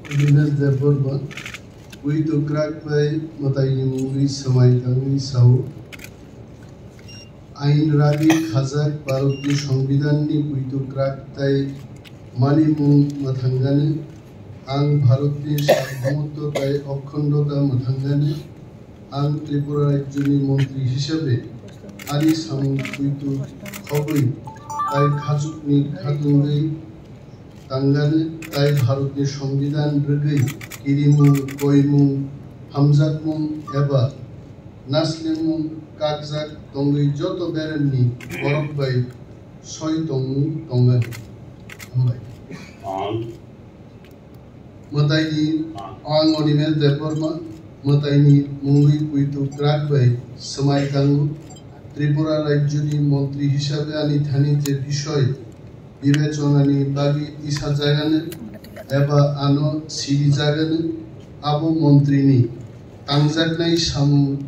Dinas Deborma, we to crack by Matayni movie Samaitangi Sau, Ain Ragi Khazak Bharati Sangbidanni we to crack tai Manimu Mathangani, Ang Bharati Sarvabhaumotto tai Okkhondota Mathangani, Ang Tripura Rajyoni Montri Hisabe, Ari Samu Kuitu Khoboi, Tai Khachukni Khatungei, Tangane, Tai Bharati Sangbidan Rgai, Kirimu, Koimu, Hamzakmu, Eba, Naslemu, Kakzak, Tongi Joto Berenni, Borokbai, Soi Tongu, Tongan. Matayni, Ang Onimes Deborma, Matayni, Mungui Kuitu Krakbai, Samaitangu, Tripura Rajyoni Montri Hisabe Ani Thani je Bishoi, Bibechonani Bagi Tisa Jagane, Eba Ano Siri Jagane, Abo Montrini, Tangjaknai Samu,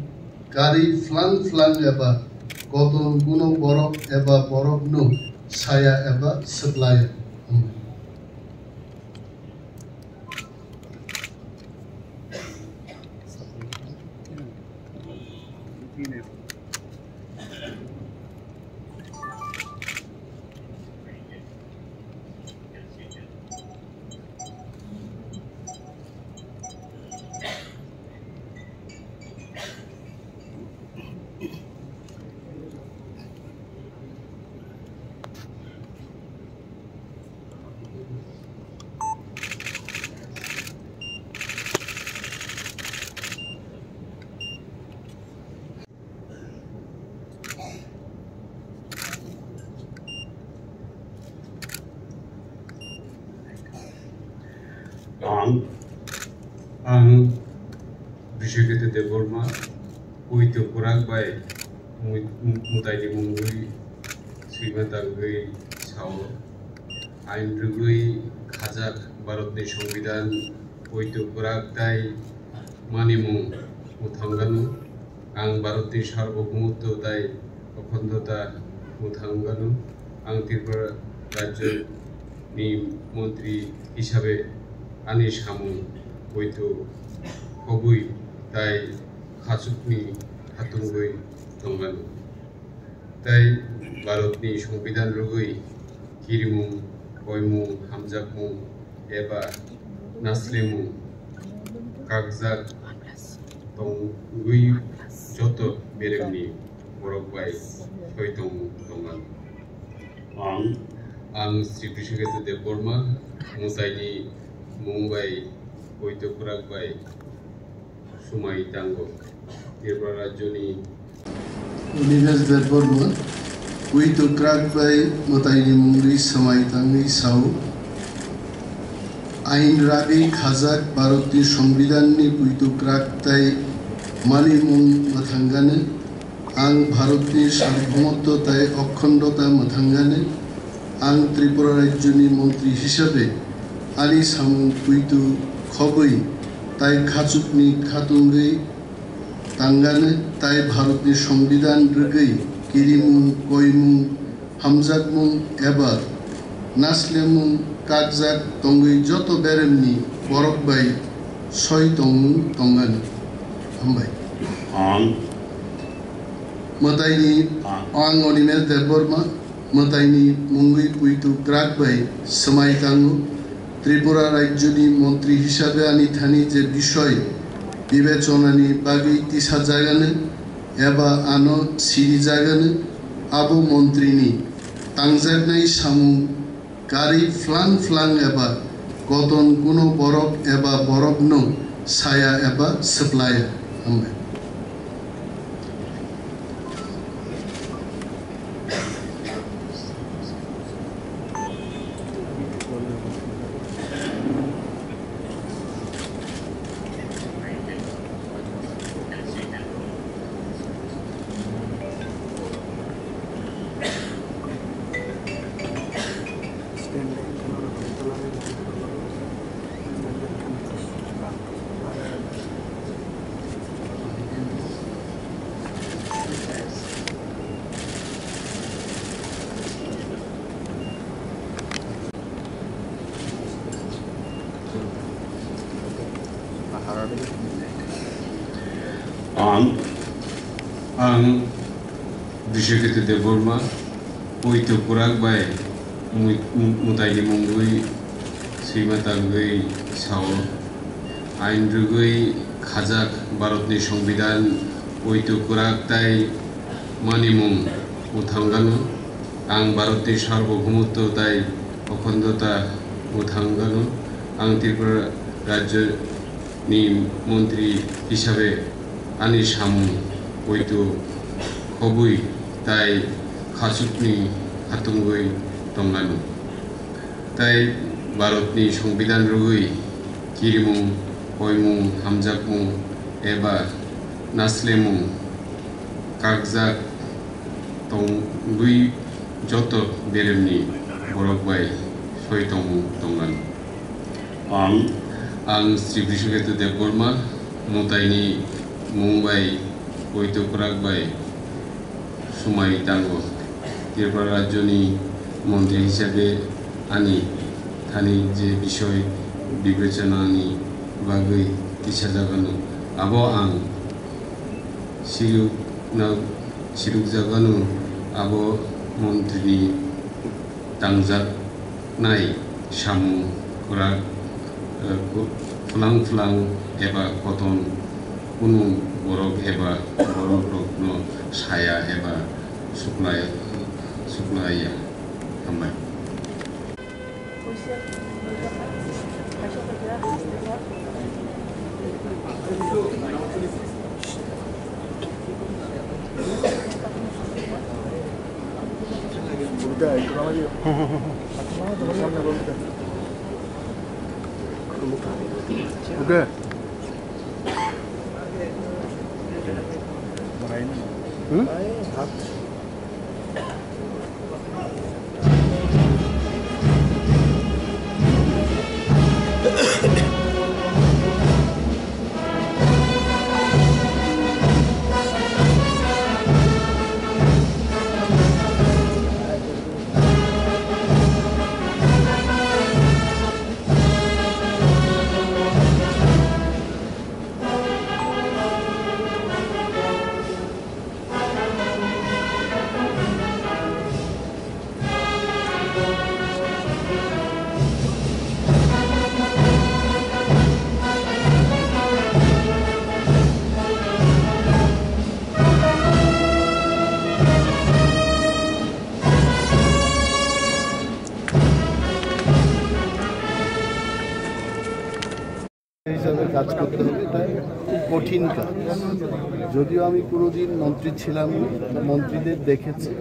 Gari Flang Eba, Koton Guno Borok Eba Borok No, Saya Eba Supplier. Ang Bishokete Deborma, Uito Kurakbai, Mutayni Mungui, Srimatangui Sao, Ain Rugui, Khazak, Bharati Sangbidan, Uito Kuraktai, Manimu, Muthanganu, Ang Bharati Sarvabhaumotto tai Okkhondota Muthanganu, Ang Tripura Rajyoni Montri Hisabe Ani Samu Kuitu Khoboi tai Khachukni Khatungoi Tongan tai Bharati Sangbidan Rugoi Kirimu Koimu Hamjakmu Eba Naslemu Kakzak Tongui Joto Beremni Borokbai Soitong Tongan Ang Sri Bishokete Deborma Matayni Mumbai Uito Kurakbai Sumai Tango Tripura Rajyoni Dinas Deborma, Uito Krakbai Matayni Mungui Samaitangi Sau, Ain Ragi Khazak Bharati Sangbidanni Uito Kraktai Manimu Mathangane, Ang Bharati Sarvabhaumotto tai Okkhondota Mathangane, Ang Tripura Rajyoni Montri Hisabe Ani Samu Kuitu Khoboi, Tai Khachukni Khatungei, Tangane, Tai Bharati Sangbidan Rgai, Kirimu, Koimu, Hamjakmu, Eba, Naslemu, Kakzak, Tongi Joto Beremni, Borokbai, Soi Tongu, Tongan. Matayni, Ang Onimes Deborma, Matayni Mungui Kuitu Krakbai, Samaitangu, Tripura Rajyoni Montri Hisabe Ani Thani je Bishoi, Bibechonani Bagi Tisa Jagane, Eba Ano Siri Jagane, Abo Montrini, Tangjaknai Samu, Gari Flang Eba, Koton Guno Borok Eba Borok No, Saya Eba Supplier. ang Bishakete Deborma Poito Kurak by Mutaili Mungui Srimatangui Sao Ain Rugui Kazak Barotni সংবিধান Poito Kurak Tai Manimung Uthangano Ang Barotni Sarbobhumutto Tai Okhondota Uthangano Ang Tripura Rajyoni Montri Hisabe Ani Samu Poito Hobui Tai Khasukni Hatungui Tonganu Tai Barotni সংবিধান Rugui Kirimung Hoimung Hamjakmung Eba Naslemung Kakjak Tongui Joto Beremni Borokbai Soitongmung Tonganu Ang Sri Bishakete Deborma Mutaini Mumbai Poito Kurakbai Sumai Tango Tripura Rajyoni Montri হিসাবে আনি Thani যে বিষয় বিবেচনানি বাগৈ তিসা জাগানো আবো আং সিরুক জাগানো আবো মন্ত্রীনি তাংজাক নাই সামু কুরাক ফুলাং एबा कटन कुनु बरफ एबा बरफ रत्न साया एबा सुक्लाया हामबाय Okay. কাজ করতে হবে, এটা খুব কঠিন কাজ। যদিও আমি কোনোদিন মন্ত্রী ছিলাম, মন্ত্রীদের দেখেছি,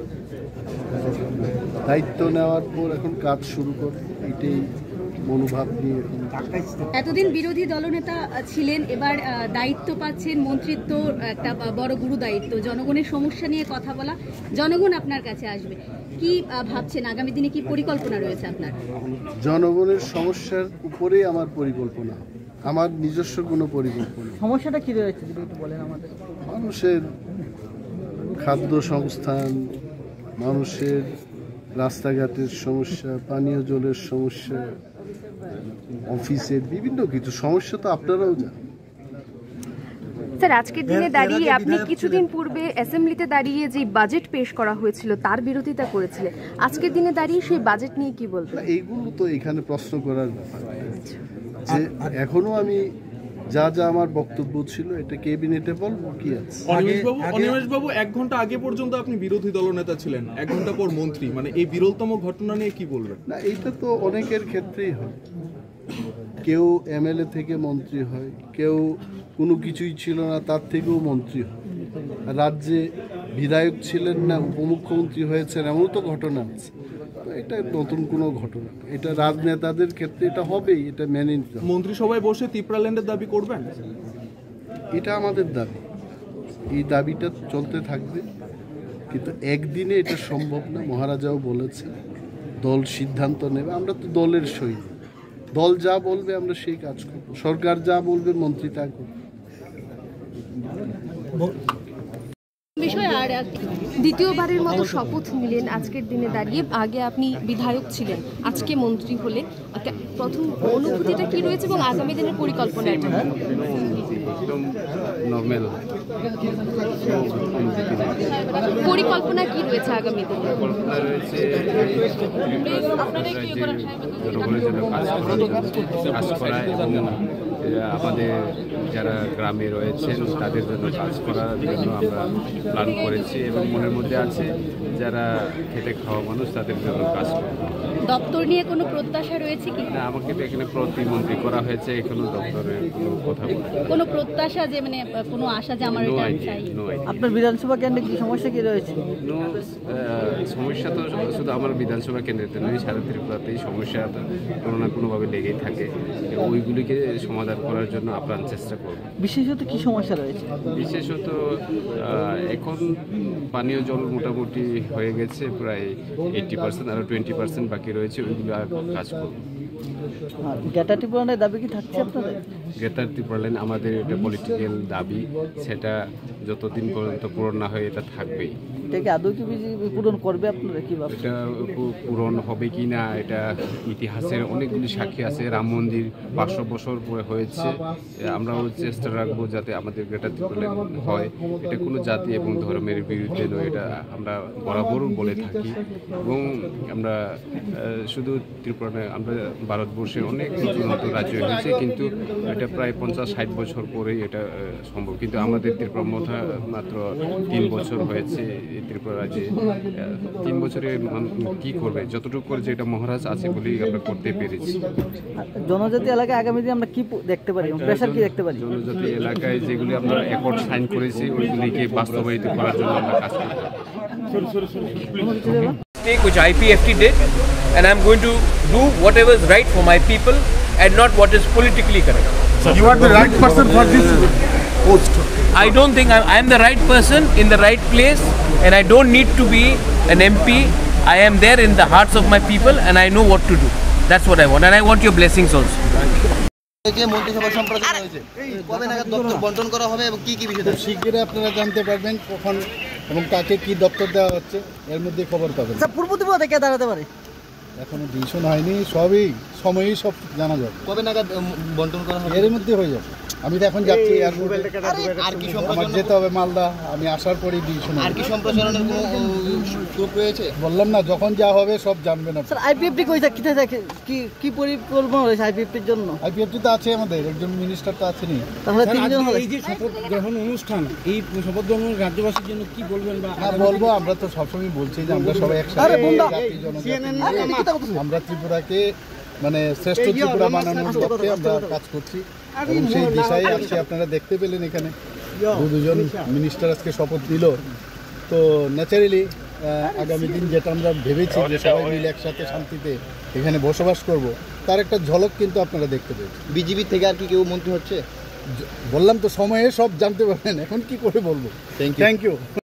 দায়িত্ব নেওয়ার পর এখন কাজ শুরু করে এটাই মনোভাব নিয়ে। এতদিন বিরোধী দলনেতা ছিলেন, এবার দায়িত্ব পাচ্ছেন, মন্ত্রিত্ব একটা বড় গুরু দায়িত্ব, জনগণের সমস্যা নিয়ে কথা বলা, জনগণ আপনার কাছে আসবে, কি ভাবছেন আগামী দিনে, কি পরিকল্পনা রয়েছে আপনার? জনগণের সমস্যার উপরেই আমার পরিকল্পনা, আমার নিজস্ব কোনো পরিকল্পনা। সমস্যাটা কি রয়েছে যদি একটু বলেন আমাদের? মানুষের খাদ্য সংস্থান, মানুষের রাস্তাঘাটের সমস্যা, পানীয় জলের সমস্যা, অফিসের বিভিন্ন কিছু সমস্যা তো আপনারাও জানেন। স্যার, আজকের দিনে দাঁড়িয়ে আপনি কিছুদিন পূর্বে অ্যাসেম্বলিতে দাঁড়িয়ে যে বাজেট পেশ করা হয়েছিল তার বিরোধিতা করেছিলেন, আজকের দিনে দাঁড়িয়ে সেই বাজেট নিয়ে কি বলবেন? এইগুলো তো এখানে প্রশ্ন করার ব্যাপার, যে এখনো আমি যা যা আমার বক্তব্য ছিল এটা ক্যাবিনেটে বলবো কি আছে। অনিমেষ বাবু, 1 ঘন্টা আগে পর্যন্ত আপনি বিরোধী দলনেতা ছিলেন, 1 ঘন্টা পর মন্ত্রী, মানে এই বিরলতম ঘটনা নিয়ে কি বলবেন? না, এইটা তো অনেকের ক্ষেত্রেই হয়, কেউ এমএলএ থেকে মন্ত্রী হয়, কেউ কোনো কিছুই ছিল না তার থেকেও মন্ত্রী হয়, রাজ্যে বিধায়ক ছিলেন না উপমুখ্যমন্ত্রী হয়েছেন, এমন তো ঘটনা আছে। এটা নতুন কোনো ঘটনা, এটা রাজনেতাদের ক্ষেত্রে এটা হবেই, এটা মেনে নিতে হবে। মন্ত্রিসভায় বসে ত্রিপুরাল্যান্ডের দাবি করবেন? এটা আমাদের দাবি, এই দাবিটা চলতে থাকবে, কিন্তু একদিনে এটা সম্ভব না। মহারাজাও বলেছে দল সিদ্ধান্ত নেবে, আমরা তো দলের সৈনিক, দল যা বলবে আমরা সেই কাজ করব, সরকার যা বলবে মন্ত্রী তা করবে। বিষয়ে এবার দ্বিতীয়বারের মতো শপথ নিলেন আজকের দিনে দাঁড়িয়ে। আগে আপনি বিধায়ক ছিলেন, আজকে মন্ত্রী হলে প্রথম অনুভূতিটা কি রয়েছে এবং আগামী দিনের পরিকল্পনাটা? একদম নর্মাল পরিকল্পনা কি রয়েছে আগামী দিনে? পরিকল্পনা রয়েছে জনগণের জন্য কাজ করা এবং আমাদের যারা গ্রামে রয়েছেন তাদের জন্য কাজ করার জন্য আমরা প্ল্যান করেছি এবং মনের মধ্যে আছে যারা খেটে খাওয়া মানুষ তাদের জন্য কাজ করা। দপ্তর নিয়ে কোনো প্রত্যাশা রয়েছে কি? না, আমাকে তো এখানে প্রতিমন্ত্রী করা হয়েছে, এখনো দপ্তরের কোনো কথা বলি কোনো প্রত্যাশা যে মানে কোনো আশা যে আমার এটা চাই? আপনার বিধানসভা কেন্দ্রে কি সমস্যা কি রয়েছে? সমস্যা তো শুধু আমার বিধানসভা কেন্দ্রেতে নয়, সারা ত্রিপুরাতেই সমস্যা কোনো না কোনোভাবে লেগেই থাকে। ওইগুলিকে সমাধান করার জন্য আপ্রাণ চেষ্টা করব। বিশেষত কি সমস্যা রয়েছে? বিশেষত এখন পানীয় জল মোটামুটি হয়ে গেছে প্রায় 80%, আরও 20% বাকি রয়েছে, ওইগুলো আর কাজ করব। গ্যাটাটি পূরণের দাবি কি থাকছে আপনাদের? গ্রেটার ত্রিপুরা লাইন আমাদের এটা পলিটিক্যাল দাবি, সেটা যতদিন পর্যন্ত পূরণ না হয় এটা থাকবেই। এটাকে আদৌ কি বিজেপি পূরণ করবে আপনারা কি ভাবছেন? এটা পূরণ হবে কি না এটা ইতিহাসের অনেকগুলি সাক্ষী আছে। রাম মন্দির 500 বছর পরে হয়েছে, আমরাও চেষ্টা রাখবো যাতে আমাদের গ্রেটার ত্রিপুরা লাইন হয়। এটা কোনো জাতি এবং ধর্মের বিরুদ্ধে নয়, এটা আমরা বরাবর বলে থাকি। এবং আমরা শুধু ত্রিপুরা নয়, আমরা ভারতবর্ষের অনেক উন্নত রাজ্য হয়েছে, কিন্তু এটা প্রায় 50-60 বছর পরেই এটা সম্ভব। কিন্তু আমাদের ত্রিপুরা মাত্র 3 বছর হয়েছে ত্রিপুরা রাজ্যে। 3 বছরে কি করবে? যতটুকু করে যেটা মহারাজ আছে বলেই আমরা করতে পেরেছি। জনজাতি এলাকায় আগামী দিনে আমরা কি দেখতে পারি, প্রেশার কি দেখতে পারি? জনজাতি এলাকায় যেগুলি আমরা অ্যাকর্ড সাইন করেছি ওইগুলিকে বাস্তবায়িত করার জন্য আমরা কাজ করতে which IPFT did, and I'm going to do whatever is right for my people and not what is politically correct. You are the right person for this post. I don't think I'm the right person in the right place, and I don't need to be an MP. I am there in the hearts of my people and I know what to do. That's what I want, and I want your blessings also. মন্ত্রিসভা সম্প্রসারণ হয়েছে, কবে নাগাদ দপ্তর বন্টন করা হবে এবং কি কি বিষয়? শীঘ্রই আপনারা জানতে পারবেন কখন এবং কাকে কি দপ্তর দেওয়া হচ্ছে, এর মধ্যে খবর পাবেন। পূর্ব ত্রিপুরা থেকে দাঁড়াতে পারে, এখনো ডিসিশন হয়নি, সবই সময়েই সব জানা যাবে। কবে নাগাদ বন্টন করা হবে? এর মধ্যে হয়ে যাবে। আমি তো এখন যাচ্ছি আর কি আমার যেতে হবে মালদা, আমি আসার পরেই ডিসিশন। আর কি সম্প্রসারণের কোনো স্কোপ রয়েছে? বললাম না, যখন যা হবে সব জানবেন আপনি। স্যার আইপিএফটি কই থাকে কি পরিকল্পনা রয়েছে আইপিএফটির জন্য? আইপিএফটি তো আছে, আমাদের একজন মিনিস্টার তো আছেনই। তাহলে তিনজন হবে। এই যে শপথ গ্রহণ অনুষ্ঠান, এই শপথ গ্রহণ রাজ্যবাসীর জন্য কি বলবেন? বা বলবো, আমরা তো সবসময় বলছি যে আমরা সবাই একসাথে আমরা ত্রিপুরাকে মানে শ্রেষ্ঠ ত্রিপুরা বানানোর লক্ষ্যে আমরা কাজ করছি এবং সেই দিশায় আজকে আপনারা দেখতে পেলেন এখানে দুজন মিনিস্টার আজকে শপথ দিল। তো ন্যাচারালি আগামী দিন যেটা আমরা ভেবেছি যে সবাই মিলে একসাথে শান্তিতে এখানে বসবাস করব, তার একটা ঝলক কিন্তু আপনারা দেখতে পেয়েছেন। বিজেপি থেকে আর কি কেউ মন্ত্রী হচ্ছে? বললাম তো, সময়ে সব জানতে পারবেন, এখন কি করে বলবো। Thank you.